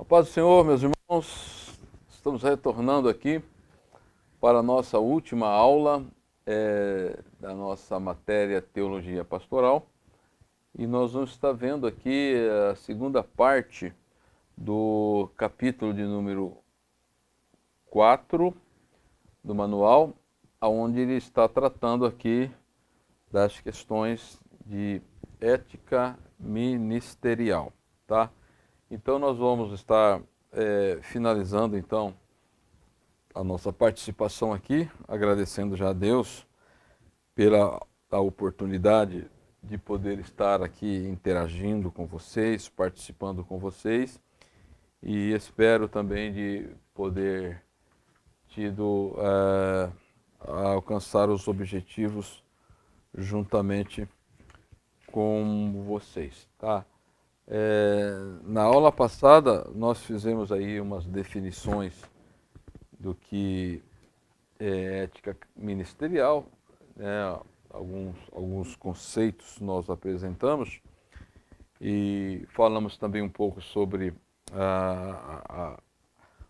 Paz do Senhor, meus irmãos, estamos retornando aqui para a nossa última aula da nossa matéria Teologia Pastoral e nós vamos estar vendo aqui a segunda parte do capítulo de número 4 do manual, onde ele está tratando aqui das questões de ética ministerial, tá? Então nós vamos estar finalizando então a nossa participação aqui, agradecendo já a Deus pela a oportunidade de poder estar aqui interagindo com vocês, participando com vocês, e espero também de poder alcançar os objetivos juntamente com vocês, tá? Na aula passada nós fizemos aí umas definições do que é ética ministerial, né? Alguns conceitos nós apresentamos e falamos também um pouco sobre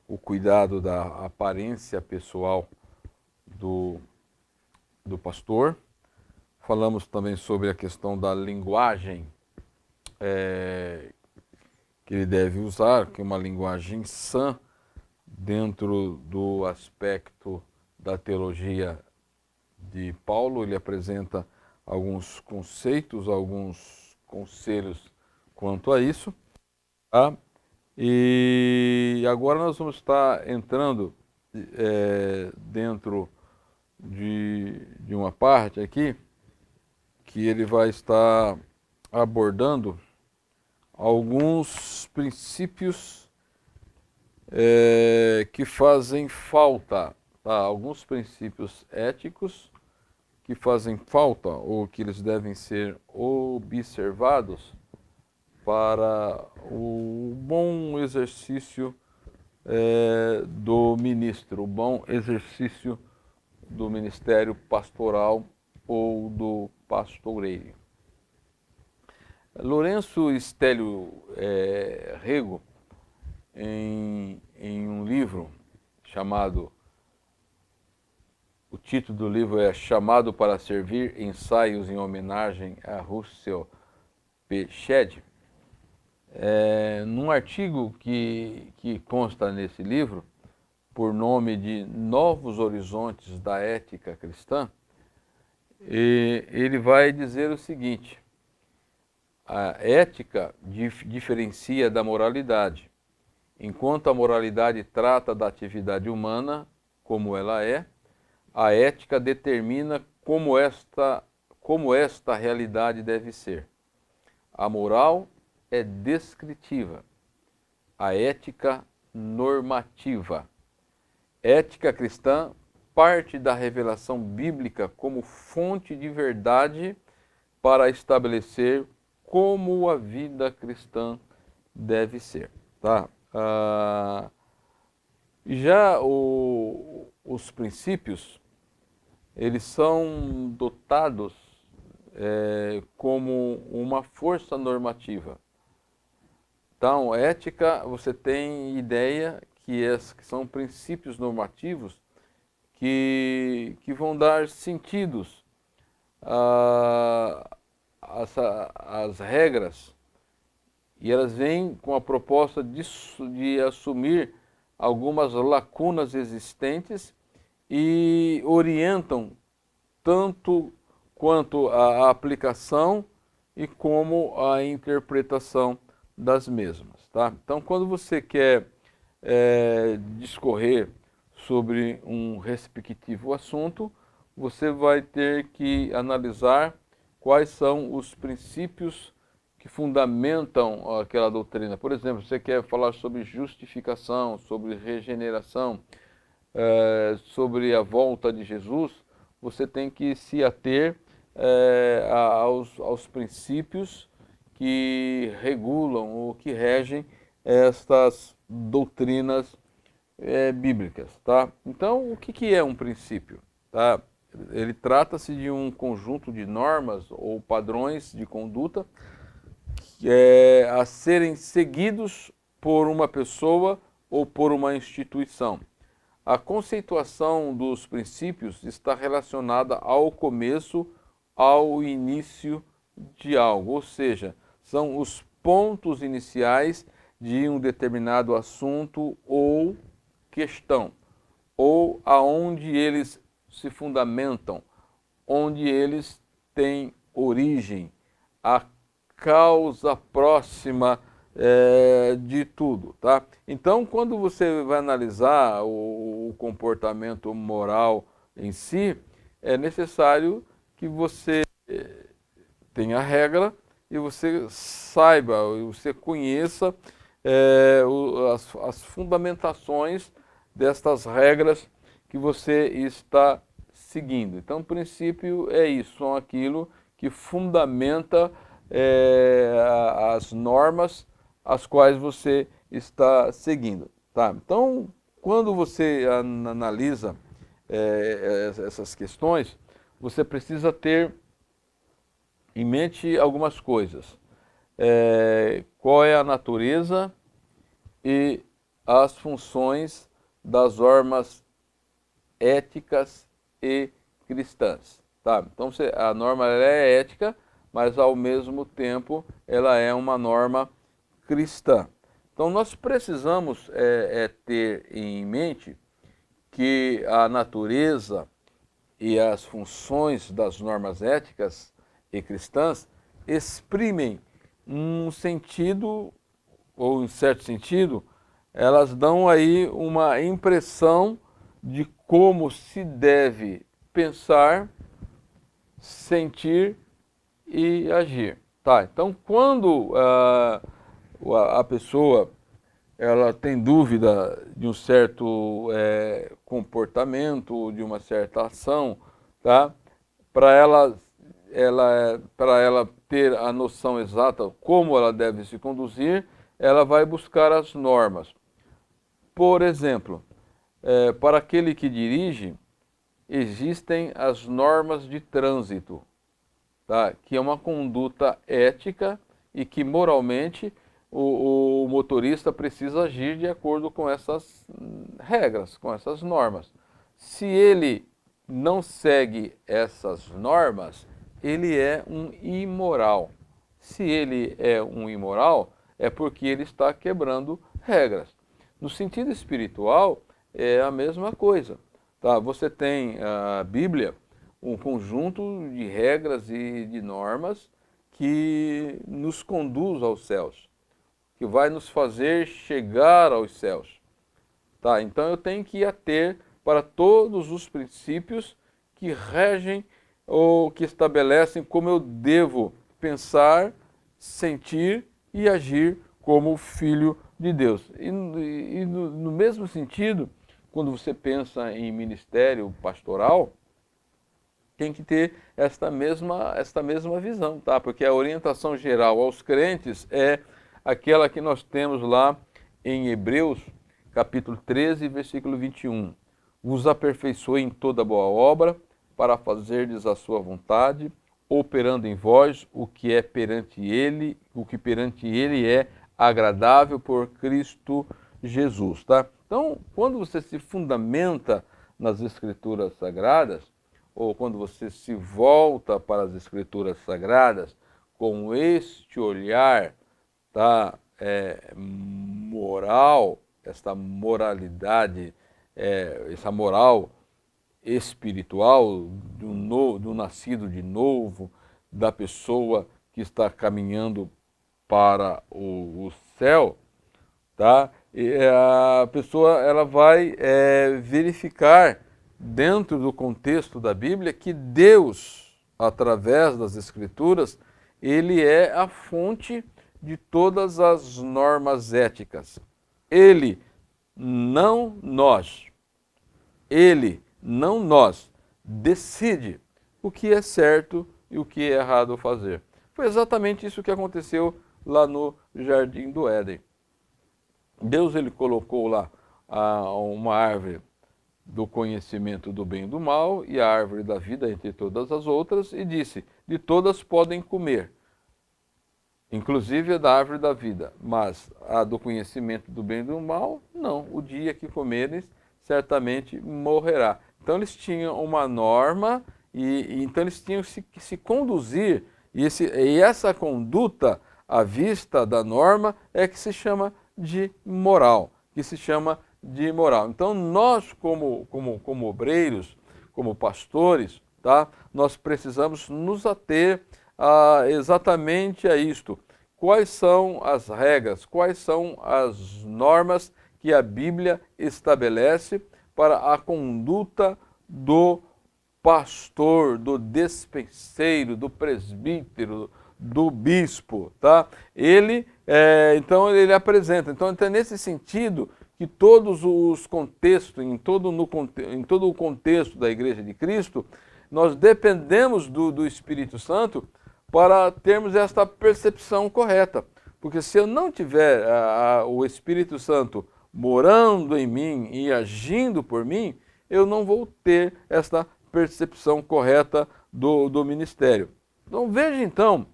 o cuidado da aparência pessoal do pastor. Falamos também sobre a questão da linguagem que ele deve usar, que é uma linguagem sã dentro do aspecto da teologia de Paulo. Ele apresenta alguns conceitos, alguns conselhos quanto a isso, tá? E agora nós vamos estar entrando dentro de uma parte aqui que ele vai estar abordando alguns princípios que fazem falta, tá? Alguns princípios éticos que fazem falta ou que eles devem ser observados para o bom exercício do ministro, o bom exercício do ministério pastoral ou do pastoreio. Lourenço Stélio Rego, em um livro chamado, o título do livro é Chamado para Servir, Ensaios em Homenagem a Russell P. Shedd, num artigo que consta nesse livro, por nome de Novos Horizontes da Ética Cristã, ele vai dizer o seguinte: a ética diferencia da moralidade. Enquanto a moralidade trata da atividade humana como ela é, a ética determina como esta realidade deve ser. A moral é descritiva, a ética normativa. Ética cristã parte da revelação bíblica como fonte de verdade para estabelecer como a vida cristã deve ser, tá? Já os princípios, eles são dotados como uma força normativa. Então, ética, você tem ideia que são princípios normativos que vão dar sentidos às regras, e elas vêm com a proposta de assumir algumas lacunas existentes e orientam tanto quanto a aplicação e como a interpretação das mesmas, tá? Então, quando você quer discorrer sobre um respectivo assunto, você vai ter que analisar quais são os princípios que fundamentam aquela doutrina. Por exemplo, você quer falar sobre justificação, sobre regeneração, sobre a volta de Jesus, você tem que se ater aos princípios que regulam ou que regem estas doutrinas bíblicas, tá? Então, o que é um princípio, tá? Ele trata-se de um conjunto de normas ou padrões de conduta a serem seguidos por uma pessoa ou por uma instituição. A conceituação dos princípios está relacionada ao começo, ao início de algo, ou seja, são os pontos iniciais de um determinado assunto ou questão, ou aonde eles se fundamentam, onde eles têm origem, a causa próxima de tudo, tá? Então, quando você vai analisar o comportamento moral em si, é necessário que você tenha regra e você saiba, e você conheça as fundamentações destas regras que você está seguindo. Então, o princípio é isso, são aquilo que fundamenta as normas as quais você está seguindo. Tá? Então, quando você analisa essas questões, você precisa ter em mente algumas coisas. Qual é a natureza e as funções das normas éticas e cristãs. Tá? Então, a norma ela é ética, mas ao mesmo tempo ela é uma norma cristã. Então, nós precisamos ter em mente que a natureza e as funções das normas éticas e cristãs exprimem um sentido, ou em certo sentido, elas dão aí uma impressão de como se deve pensar, sentir e agir. Tá? Então, quando a pessoa ela tem dúvida de um certo comportamento, de uma certa ação, tá? Para ela ter a noção exata como ela deve se conduzir, ela vai buscar as normas. Por exemplo, para aquele que dirige, existem as normas de trânsito, tá? Que é uma conduta ética e que moralmente o motorista precisa agir de acordo com essas regras, com essas normas. Se ele não segue essas normas, ele é um imoral. Se ele é um imoral, é porque ele está quebrando regras. No sentido espiritual, é a mesma coisa. Tá? Você tem a Bíblia, um conjunto de regras e de normas que nos conduz aos céus, que vai nos fazer chegar aos céus. Tá? Então eu tenho que ater para todos os princípios que regem ou que estabelecem como eu devo pensar, sentir e agir como filho de Deus. E no mesmo sentido, quando você pensa em ministério pastoral, tem que ter esta mesma visão, tá? Porque a orientação geral aos crentes é aquela que nós temos lá em Hebreus, capítulo 13, versículo 21. Vos aperfeiçoe em toda boa obra, para fazerdes a sua vontade, operando em vós o que é perante ele, o que perante ele é agradável por Cristo Jesus, tá? Então, quando você se fundamenta nas Escrituras Sagradas, ou quando você se volta para as Escrituras Sagradas com este olhar, tá, moral, esta moralidade, essa moral espiritual do nascido de novo, da pessoa que está caminhando para o céu, tá? E a pessoa ela vai verificar dentro do contexto da Bíblia que Deus, através das Escrituras, ele é a fonte de todas as normas éticas. Ele, não nós. Ele, não nós, decide o que é certo e o que é errado fazer. Foi exatamente isso que aconteceu lá no Jardim do Éden. Deus ele colocou lá uma árvore do conhecimento do bem e do mal e a árvore da vida entre todas as outras e disse, de todas podem comer, inclusive a da árvore da vida, mas a do conhecimento do bem e do mal, não. O dia que comeres, certamente morrerá. Então eles tinham uma norma e então eles tinham que se conduzir e essa conduta à vista da norma é que se chama de moral, que se chama de moral. Então nós como obreiros, como pastores, tá? Nós precisamos nos ater exatamente a isto. Quais são as regras, quais são as normas que a Bíblia estabelece para a conduta do pastor, do despenseiro, do presbítero, do bispo, tá? Então ele apresenta. Então é nesse sentido que todos os contextos, em todo o contexto da Igreja de Cristo, nós dependemos do Espírito Santo para termos esta percepção correta. Porque se eu não tiver o Espírito Santo morando em mim e agindo por mim, eu não vou ter esta percepção correta do ministério. Então veja então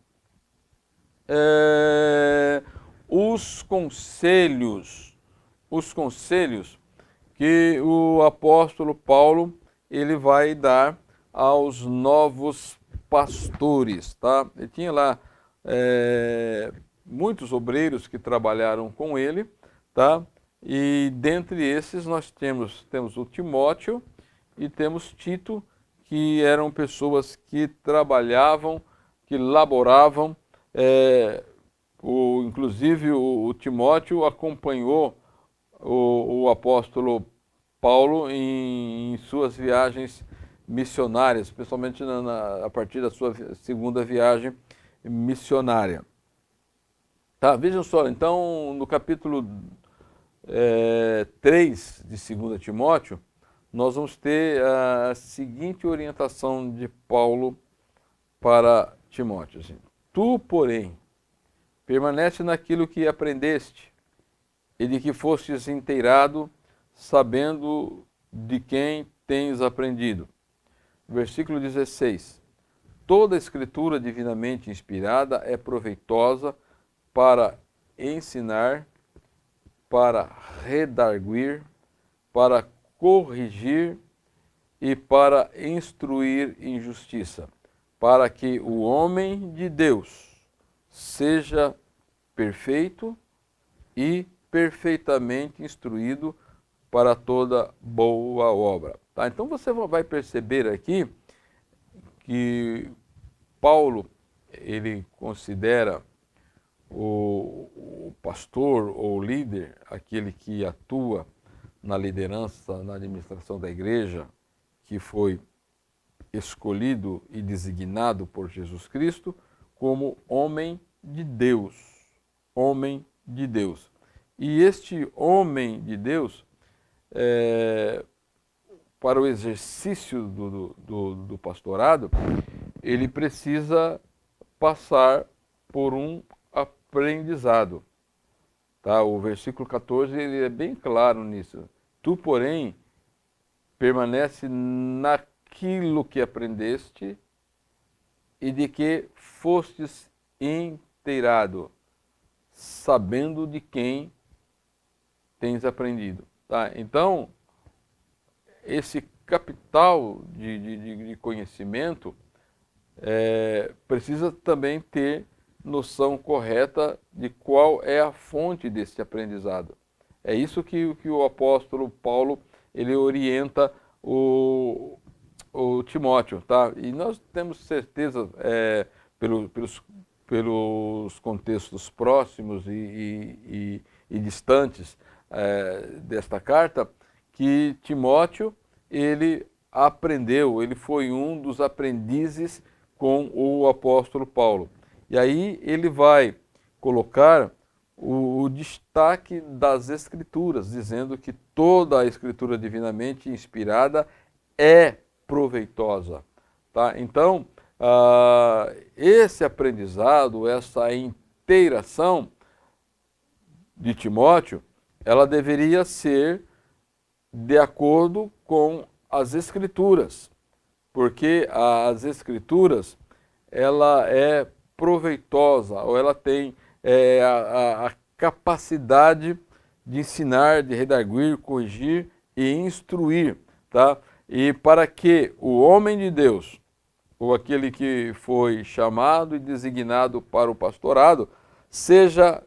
os conselhos que o apóstolo Paulo ele vai dar aos novos pastores, tá? Ele tinha lá muitos obreiros que trabalharam com ele, tá? E dentre esses nós temos o Timóteo e temos Tito, que eram pessoas que trabalhavam, que laboravam. Inclusive o Timóteo acompanhou o apóstolo Paulo em suas viagens missionárias, principalmente a partir da sua segunda viagem missionária. Tá, vejam só, então no capítulo 3 de 2 Timóteo, nós vamos ter a seguinte orientação de Paulo para Timóteo. Assim, tu, porém, permanece naquilo que aprendeste e de que fostes inteirado, sabendo de quem tens aprendido. Versículo 16. Toda a escritura divinamente inspirada é proveitosa para ensinar, para redarguir, para corrigir e para instruir em justiça, para que o homem de Deus seja perfeito e perfeitamente instruído para toda boa obra. Tá? Então você vai perceber aqui que Paulo ele considera o pastor ou líder, aquele que atua na liderança, na administração da igreja, que foi escolhido e designado por Jesus Cristo como homem de Deus. Homem de Deus. E este homem de Deus, para o exercício do pastorado, ele precisa passar por um aprendizado. Tá? O versículo 14 ele é bem claro nisso. Tu, porém, permanece naquilo que aprendeste e de que fostes inteirado, sabendo de quem tens aprendido. Tá? Então, esse capital de conhecimento precisa também ter noção correta de qual é a fonte desse aprendizado. É isso que o apóstolo Paulo ele orienta o Timóteo, tá? E nós temos certeza pelos contextos próximos e distantes desta carta que Timóteo ele aprendeu, ele foi um dos aprendizes com o apóstolo Paulo. E aí ele vai colocar o destaque das Escrituras, dizendo que toda a Escritura divinamente inspirada é proveitosa. Tá? Então, esse aprendizado, essa inteiração de Timóteo, ela deveria ser de acordo com as Escrituras, porque as Escrituras ela é proveitosa, ou ela tem a capacidade de ensinar, de redarguir, corrigir e instruir, tá? E para que o homem de Deus, ou aquele que foi chamado e designado para o pastorado, seja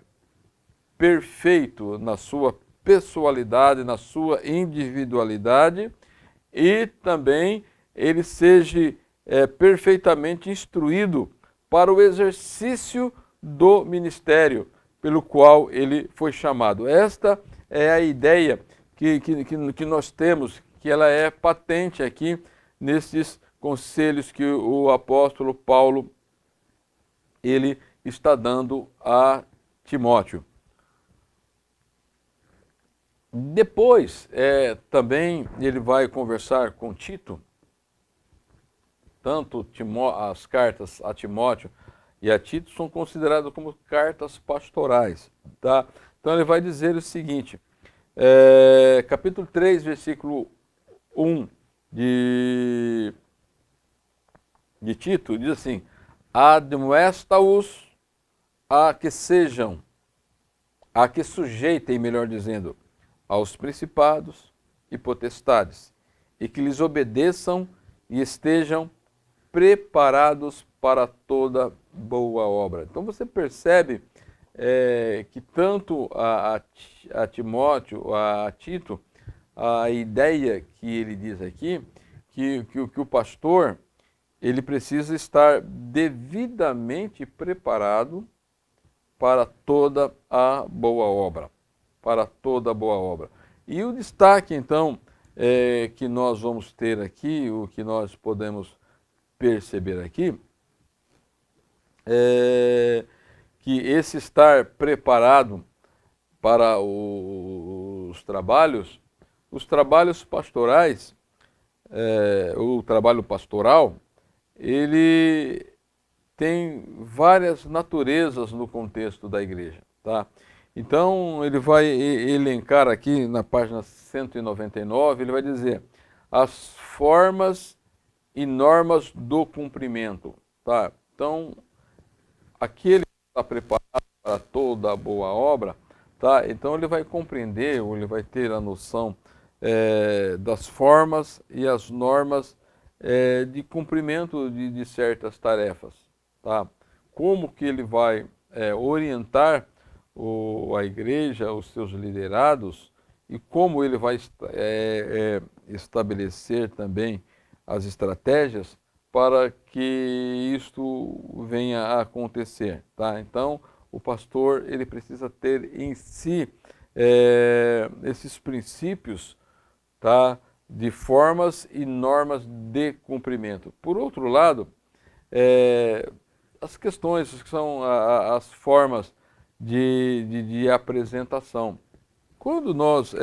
perfeito na sua pessoalidade, na sua individualidade, e também ele seja perfeitamente instruído para o exercício do ministério pelo qual ele foi chamado. Esta é a ideia que nós temos, que ela é patente aqui nesses conselhos que o apóstolo Paulo ele está dando a Timóteo. Depois, também ele vai conversar com Tito, tanto as cartas a Timóteo e a Tito são consideradas como cartas pastorais, tá? Então ele vai dizer o seguinte, capítulo 3, versículo 1 de Tito, diz assim, admoesta-os a que sujeitem, melhor dizendo, aos principados e potestades, e que lhes obedeçam e estejam preparados para toda boa obra. Então você percebe que tanto a Timóteo, a Tito, a ideia que ele diz aqui, que o pastor ele precisa estar devidamente preparado para toda a boa obra. Para toda boa obra. E o destaque, então, que nós vamos ter aqui, o que nós podemos perceber aqui, é que esse estar preparado para os trabalhos pastorais, o trabalho pastoral, ele tem várias naturezas no contexto da igreja, tá? Então, ele vai elencar aqui na página 199, ele vai dizer as formas e normas do cumprimento, tá? Então, aquele que está preparado para toda a boa obra, tá? Então, ele vai compreender, ou ele vai ter a noção das formas e as normas de cumprimento de certas tarefas, tá? Como que ele vai orientar a igreja, os seus liderados, e como ele vai estabelecer também as estratégias para que isto venha a acontecer, tá? Então, o pastor ele precisa ter em si esses princípios, tá? De formas e normas de cumprimento. Por outro lado, as questões que são as formas de apresentação. Quando nós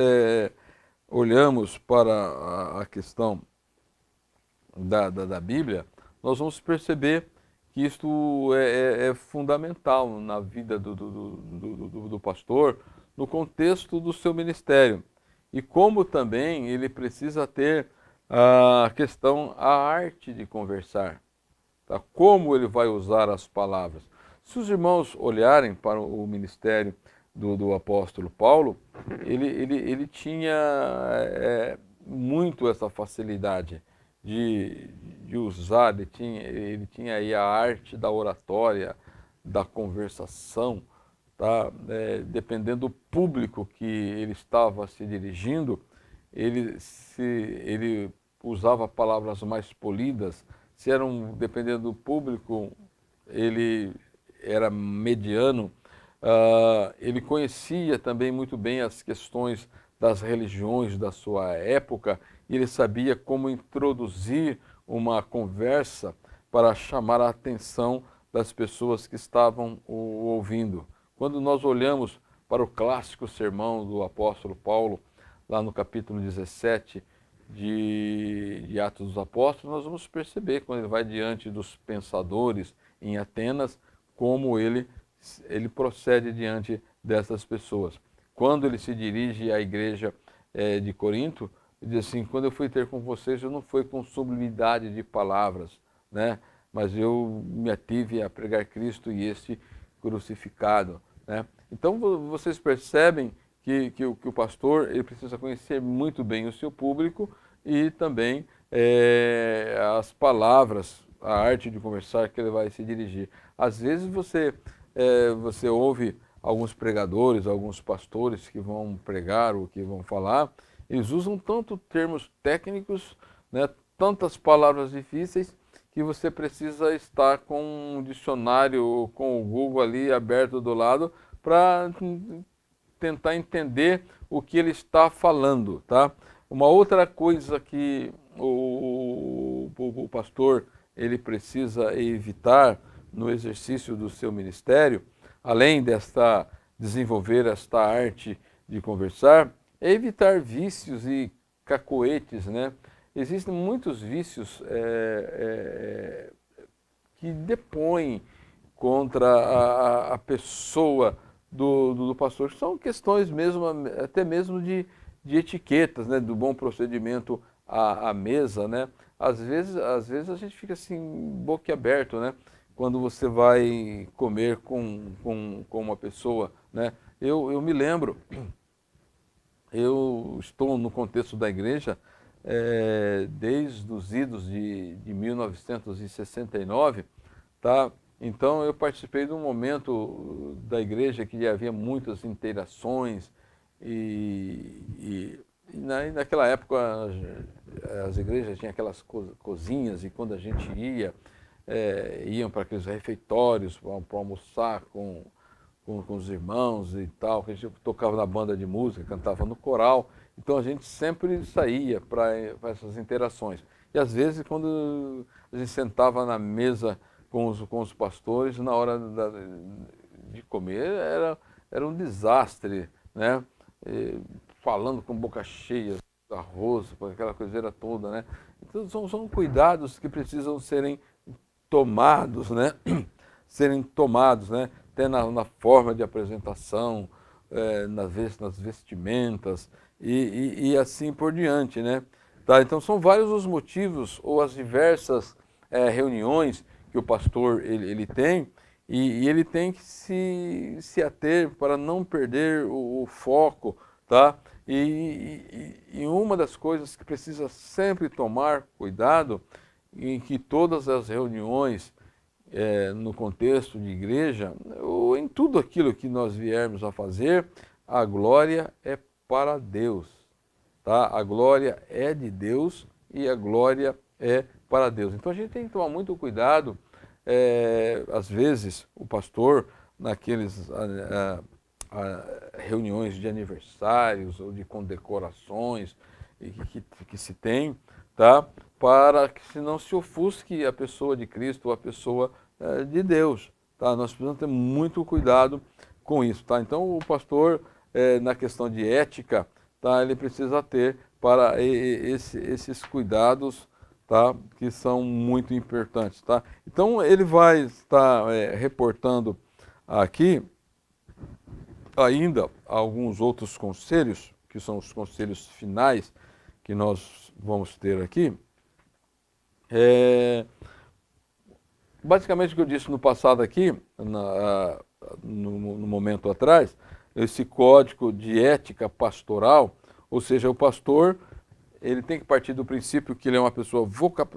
olhamos para a questão da Bíblia, nós vamos perceber que isto é fundamental na vida do pastor, no contexto do seu ministério. E como também ele precisa ter a arte de conversar. Tá? Como ele vai usar as palavras. Se os irmãos olharem para o ministério do apóstolo Paulo, ele tinha muito essa facilidade de usar, ele tinha aí a arte da oratória, da conversação, tá? Dependendo do público que ele estava se dirigindo, ele usava palavras mais polidas. Se era dependendo do público, ele era mediano. Ele conhecia também muito bem as questões das religiões da sua época, e ele sabia como introduzir uma conversa para chamar a atenção das pessoas que estavam o ouvindo. Quando nós olhamos para o clássico sermão do apóstolo Paulo, lá no capítulo 17 de Atos dos Apóstolos, nós vamos perceber, quando ele vai diante dos pensadores em Atenas, como ele procede diante dessas pessoas. Quando ele se dirige à igreja de Corinto, ele diz assim, quando eu fui ter com vocês, eu não fui com sublimidade de palavras, né? mas eu me ative a pregar Cristo e este crucificado, né? Então vocês percebem que o pastor ele precisa conhecer muito bem o seu público e também as palavras, a arte de conversar que ele vai se dirigir. Às vezes você ouve alguns pregadores, alguns pastores que vão pregar ou que vão falar, eles usam tanto termos técnicos, né, tantas palavras difíceis, que você precisa estar com um dicionário, com o Google ali aberto do lado, para tentar entender o que ele está falando, tá? Uma outra coisa que o pastor ele precisa evitar no exercício do seu ministério, além desta desenvolver esta arte de conversar, é evitar vícios e cacoetes, né? Existem muitos vícios que depõem contra a pessoa do pastor, que são questões mesmo, até mesmo de etiquetas, né? Do bom procedimento à mesa, né? Às vezes a gente fica assim, boquiaberto, né? Quando você vai comer com uma pessoa, né? Eu me lembro, eu estou no contexto da igreja desde os idos de 1969, tá? Então eu participei de um momento da igreja que havia muitas interações e naquela época as igrejas tinham aquelas cozinhas e quando a gente iam para aqueles refeitórios para almoçar com os irmãos e tal, que a gente tocava na banda de música, cantava no coral, então a gente sempre saía para essas interações. E às vezes quando a gente sentava na mesa com os pastores, na hora de comer era um desastre, né? Falando com boca cheia, arroz, aquela coiseira toda, né? Então são cuidados que precisam serem tomados, né? Serem tomados, né? Até na forma de apresentação, nas vestimentas e assim por diante, né? Tá? Então são vários os motivos ou as diversas reuniões que o pastor ele tem e ele tem que se ater para não perder o foco, tá? E uma das coisas que precisa sempre tomar cuidado em que todas as reuniões no contexto de igreja, ou em tudo aquilo que nós viermos a fazer, a glória é para Deus, tá? A glória é de Deus e a glória é para Deus. Então a gente tem que tomar muito cuidado. Às vezes o pastor, naqueles reuniões de aniversários ou de condecorações que se tem, tá? Para que se não se ofusque a pessoa de Cristo ou a pessoa de Deus, tá? Nós precisamos ter muito cuidado com isso, tá? Então o pastor, na questão de ética, tá? Ele precisa ter para esses cuidados, tá? Que são muito importantes, tá? Então ele vai estar reportando aqui ainda alguns outros conselhos, que são os conselhos finais que nós vamos ter aqui. Basicamente o que eu disse no passado aqui, no momento atrás, esse código de ética pastoral, ou seja, o pastor ele tem que partir do princípio que ele é uma pessoa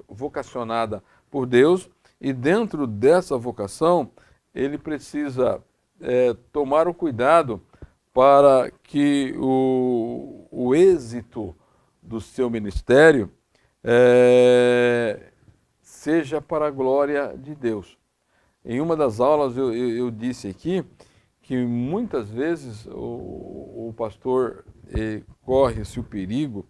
vocacionada por Deus e dentro dessa vocação ele precisa tomar o cuidado para que o êxito do seu ministério seja para a glória de Deus. Em uma das aulas eu disse aqui que muitas vezes o pastor corre-se o perigo,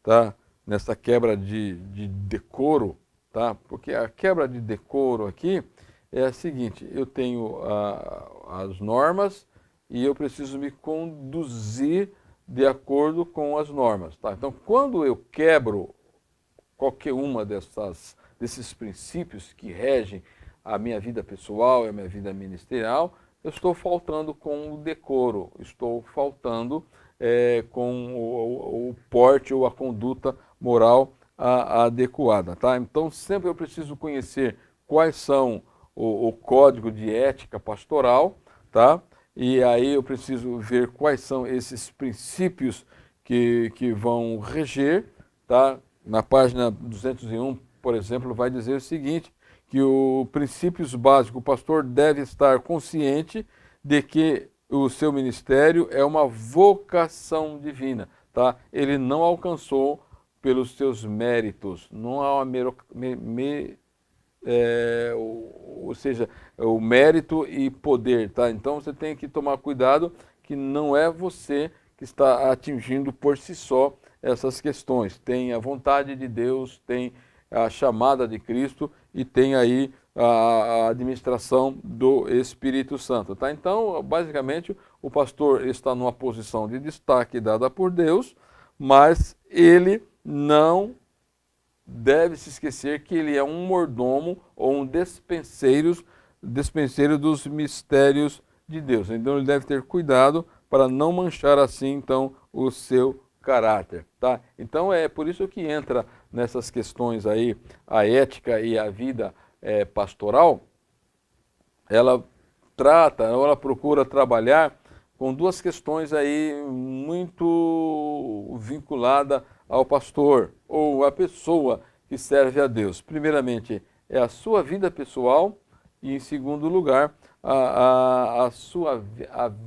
tá, nessa quebra de decoro, tá? Porque a quebra de decoro aqui é a seguinte: eu tenho as normas e eu preciso me conduzir de acordo com as normas, tá? Então, quando eu quebro qualquer uma desses princípios que regem a minha vida pessoal e a minha vida ministerial, eu estou faltando com o decoro, estou faltando com o porte ou a conduta moral adequada, tá? Então sempre eu preciso conhecer quais são o código de ética pastoral, tá? E aí eu preciso ver quais são esses princípios que vão reger, tá? Na página 201, por exemplo, vai dizer o seguinte, que o princípios básicos, o pastor deve estar consciente de que o seu ministério é uma vocação divina, tá? Ele não alcançou pelos seus méritos, não há uma ou seja, o mérito e poder, tá? Então você tem que tomar cuidado que não é você que está atingindo por si só essas questões. Tem a vontade de Deus, tem a chamada de Cristo e tem aí a administração do Espírito Santo, tá? Então, basicamente, o pastor está numa posição de destaque dada por Deus, mas ele não deve se esquecer que ele é um mordomo ou um dispenseiro dos mistérios de Deus. Então ele deve ter cuidado para não manchar assim então o seu caráter, tá? Então é por isso que entra nessas questões aí a ética e a vida pastoral. Ela trata, ou ela procura trabalhar com duas questões aí muito vinculadas ao pastor ou à pessoa que serve a Deus. Primeiramente, é a sua vida pessoal e, em segundo lugar, a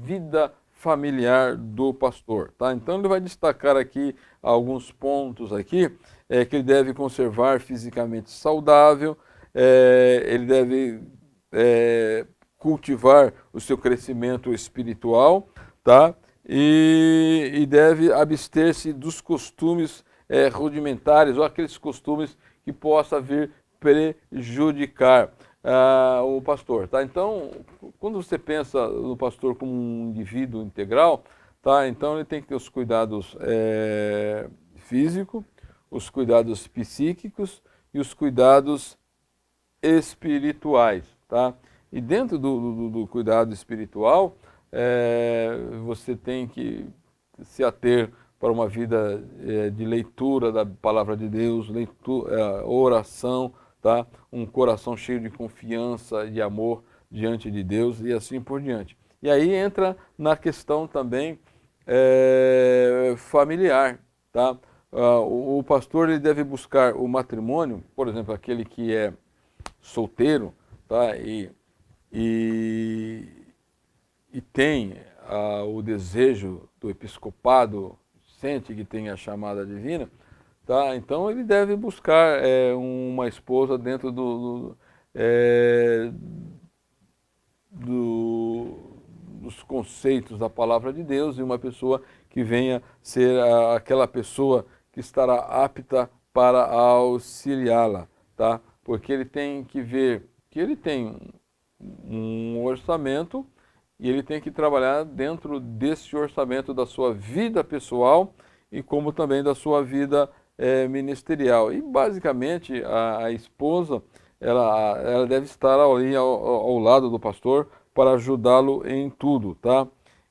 vida familiar do pastor, tá? Então ele vai destacar aqui alguns pontos aqui, que ele deve conservar fisicamente saudável, ele deve cultivar o seu crescimento espiritual, tá? E deve abster-se dos costumes rudimentares ou aqueles costumes que possa vir prejudicar o pastor, tá? Então, quando você pensa no pastor como um indivíduo integral, tá? Então ele tem que ter os cuidados físicos, os cuidados psíquicos e os cuidados espirituais, tá? E dentro do cuidado espiritual, você tem que se ater para uma vida de leitura da palavra de Deus, oração, tá? Um coração cheio de confiança e amor diante de Deus e assim por diante. E aí entra na questão também familiar, tá? O pastor ele deve buscar o matrimônio, por exemplo, aquele que é solteiro, tá? E tem o desejo do episcopado, sente que tem a chamada divina, tá? Então ele deve buscar uma esposa dentro dos conceitos da palavra de Deus e uma pessoa que venha ser aquela pessoa que estará apta para auxiliá-la, tá? Porque ele tem que ver que ele tem um orçamento e ele tem que trabalhar dentro desse orçamento da sua vida pessoal e como também da sua vida ministerial. E basicamente a esposa ela deve estar ali ao lado do pastor para ajudá-lo em tudo, tá?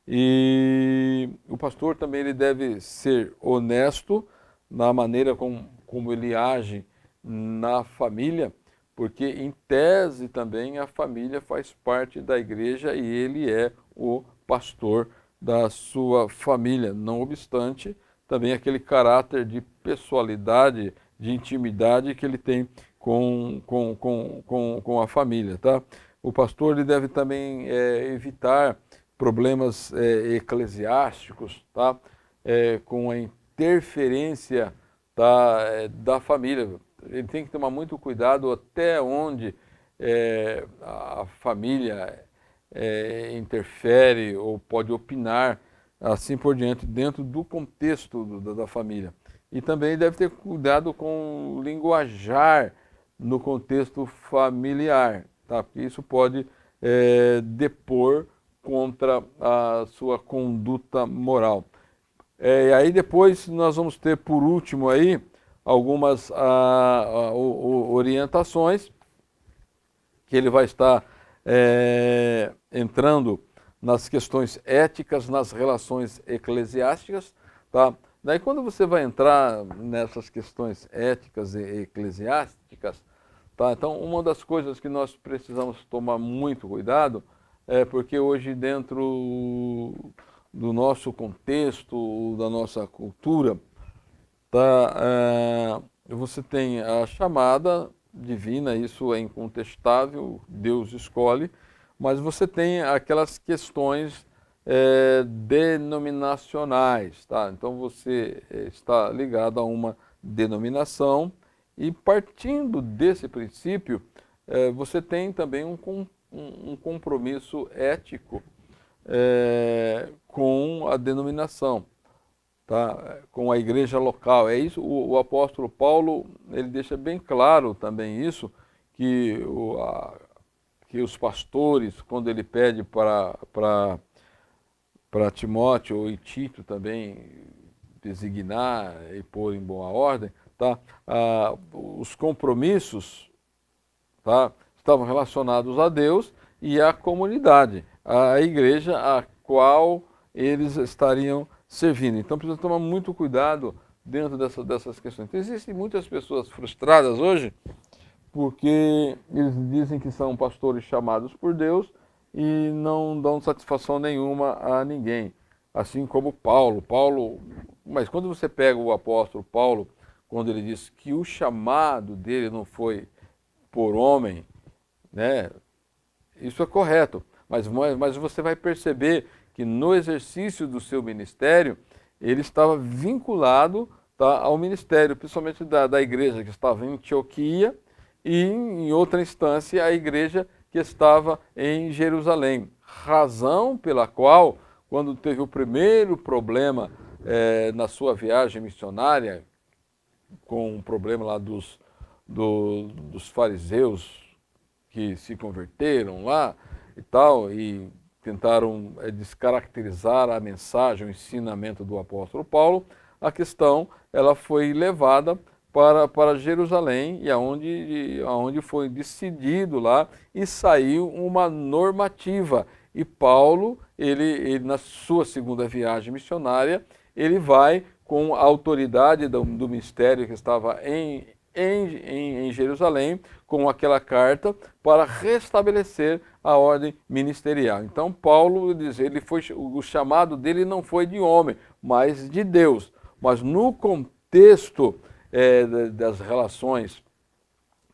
E o pastor também ele deve ser honesto na maneira como ele age na família, porque em tese também a família faz parte da igreja e ele é o pastor da sua família. Não obstante, também aquele caráter de pessoalidade, de intimidade que ele tem com a família, tá? O pastor ele deve também evitar problemas eclesiásticos, tá? Com a interferência da família. Ele tem que tomar muito cuidado até onde a família interfere ou pode opinar, assim por diante, dentro do contexto da família. E também deve ter cuidado com o linguajar no contexto familiar, tá? Porque isso pode depor contra a sua conduta moral. E aí depois nós vamos ter, por último, aí, algumas orientações que ele vai estar entrando nas questões éticas, nas relações eclesiásticas, tá? Daí quando você vai entrar nessas questões éticas e eclesiásticas, Tá? Então, uma das coisas que nós precisamos tomar muito cuidado é porque hoje dentro do nosso contexto, da nossa cultura, tá, você tem a chamada divina, isso é incontestável, Deus escolhe, mas você tem aquelas questões denominacionais, tá? Então você está ligado a uma denominação e partindo desse princípio, você tem também um compromisso ético com a denominação, tá? Com a igreja local. É isso, o apóstolo Paulo, ele deixa bem claro também isso, que, que os pastores, quando ele pede para Timóteo e Tito também designar e pôr em boa ordem, tá? Os compromissos, tá? Estavam relacionados a Deus e à comunidade, à igreja a qual eles estariam servindo. Então precisa tomar muito cuidado dentro dessas questões. Então, existem muitas pessoas frustradas hoje porque eles dizem que são pastores chamados por Deus e não dão satisfação nenhuma a ninguém. Assim como Paulo. Mas quando você pega o apóstolo Paulo, quando ele diz que o chamado dele não foi por homem, né? Isso é correto. Mas você vai perceber que no exercício do seu ministério, ele estava vinculado, tá, ao ministério, principalmente da igreja que estava em Antioquia e, em outra instância, a igreja que estava em Jerusalém. Razão pela qual, quando teve o primeiro problema na sua viagem missionária, com o problema lá dos fariseus que se converteram lá e tal, e tentaram descaracterizar a mensagem, o ensinamento do apóstolo Paulo, a questão ela foi levada para Jerusalém, e aonde foi decidido lá e saiu uma normativa. E Paulo, ele na sua segunda viagem missionária, ele vai com a autoridade do ministério que estava em Jerusalém, com aquela carta para restabelecer a ordem ministerial. Então Paulo diz, o chamado dele não foi de homem, mas de Deus. Mas no contexto das relações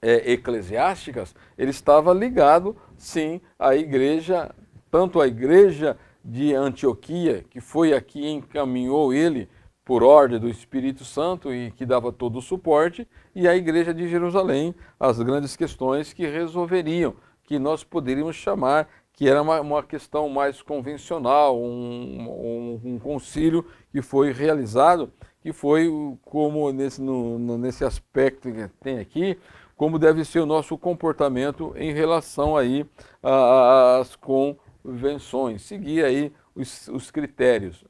eclesiásticas, ele estava ligado, sim, à igreja, tanto a igreja de Antioquia, que foi a que encaminhou ele por ordem do Espírito Santo e que dava todo o suporte, e a igreja de Jerusalém, as grandes questões que resolveriam, que nós poderíamos chamar, que era uma questão mais convencional, um concílio que foi realizado, que foi como nesse aspecto que tem aqui, como deve ser o nosso comportamento em relação aí às convenções, seguir aí os critérios.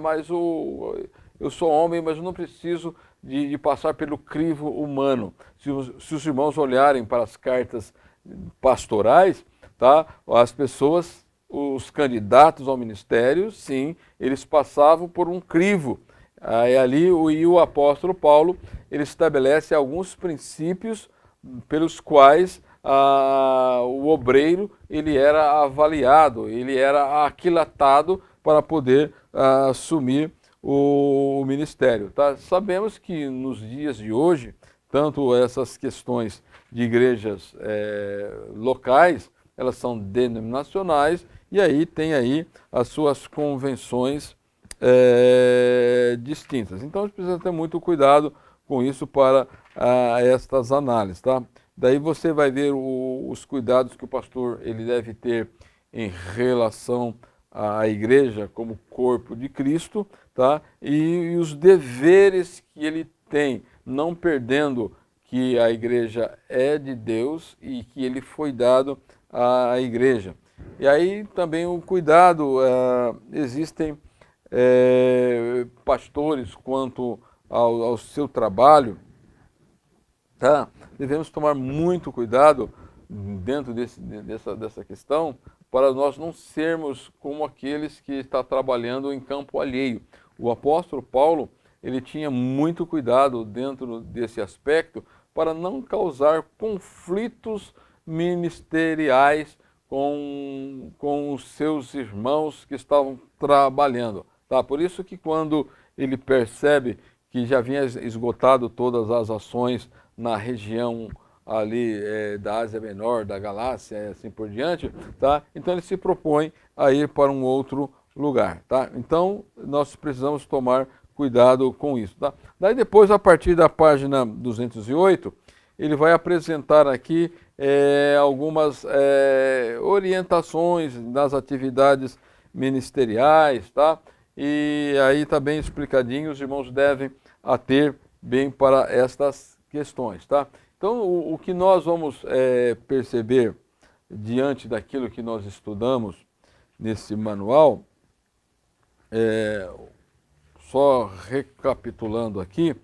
Mas eu sou homem, mas eu não preciso de passar pelo crivo humano. Se os irmãos olharem para as cartas pastorais, tá? As pessoas, os candidatos ao ministério, sim, eles passavam por um crivo. Aí ali o apóstolo Paulo, ele estabelece alguns princípios pelos quais o obreiro ele era avaliado, ele era aquilatado para poder assumir o ministério. Tá? Sabemos que nos dias de hoje, tanto essas questões de igrejas locais, elas são denominacionais e aí tem aí as suas convenções distintas. Então a gente precisa ter muito cuidado com isso para estas análises, tá? Daí você vai ver os cuidados que o pastor ele deve ter em relação à igreja como corpo de Cristo, tá? E os deveres que ele tem, não perdendo que a igreja é de Deus e que ele foi dado à igreja. E aí também o cuidado, existem pastores quanto ao seu trabalho, tá? Devemos tomar muito cuidado dentro dessa questão para nós não sermos como aqueles que estão trabalhando em campo alheio. O apóstolo Paulo, ele tinha muito cuidado dentro desse aspecto para não causar conflitos ministeriais com os seus irmãos que estavam trabalhando. Tá? Por isso que quando ele percebe que já havia esgotado todas as ações na região ali da Ásia Menor, da Galácia e assim por diante, tá? Então ele se propõe a ir para um outro lugar, tá? Então nós precisamos tomar cuidado com isso, tá? Daí depois, a partir da página 208, ele vai apresentar aqui algumas orientações das atividades ministeriais, tá? E aí está bem explicadinho, os irmãos devem ater bem para estas questões, tá? Então, o que nós vamos perceber diante daquilo que nós estudamos nesse manual, só recapitulando aqui,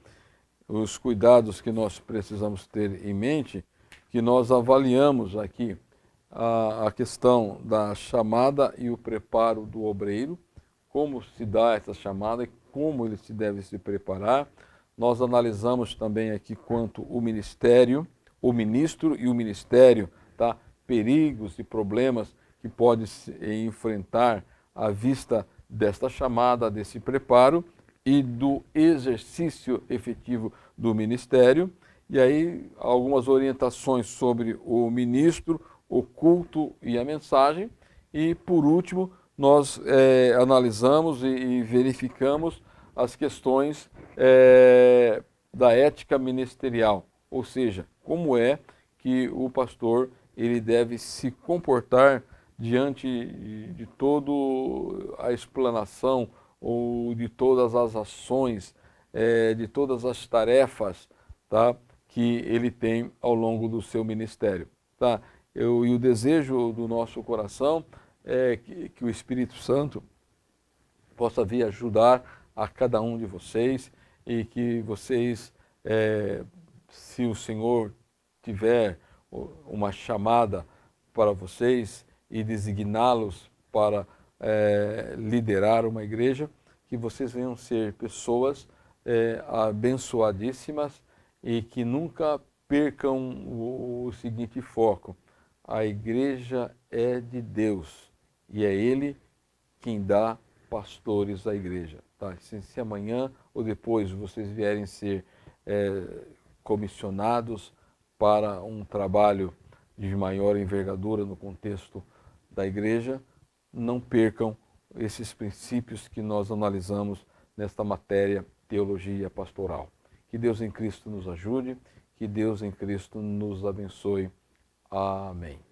os cuidados que nós precisamos ter em mente, que nós avaliamos aqui a questão da chamada e o preparo do obreiro, como se dá essa chamada e como ele se deve se preparar. Nós analisamos também aqui quanto o ministério, o ministro e o ministério, tá? Perigos e problemas que pode se enfrentar à vista desta chamada, desse preparo e do exercício efetivo do ministério. E aí algumas orientações sobre o ministro, o culto e a mensagem. E por último, nós analisamos e verificamos as questões da ética ministerial, ou seja, como é que o pastor ele deve se comportar diante de toda a explanação ou de todas as ações, de todas as tarefas, tá, que ele tem ao longo do seu ministério. Tá? E o desejo do nosso coração é que o Espírito Santo possa vir ajudar a cada um de vocês e que vocês, se o Senhor tiver uma chamada para vocês e designá-los para liderar uma igreja, que vocês venham ser pessoas abençoadíssimas e que nunca percam o seguinte foco: a igreja é de Deus e é Ele quem dá pastores à igreja. Tá? Se amanhã ou depois vocês vierem ser comissionados para um trabalho de maior envergadura no contexto da igreja, não percam esses princípios que nós analisamos nesta matéria Teologia Pastoral. Que Deus em Cristo nos ajude, que Deus em Cristo nos abençoe. Amém.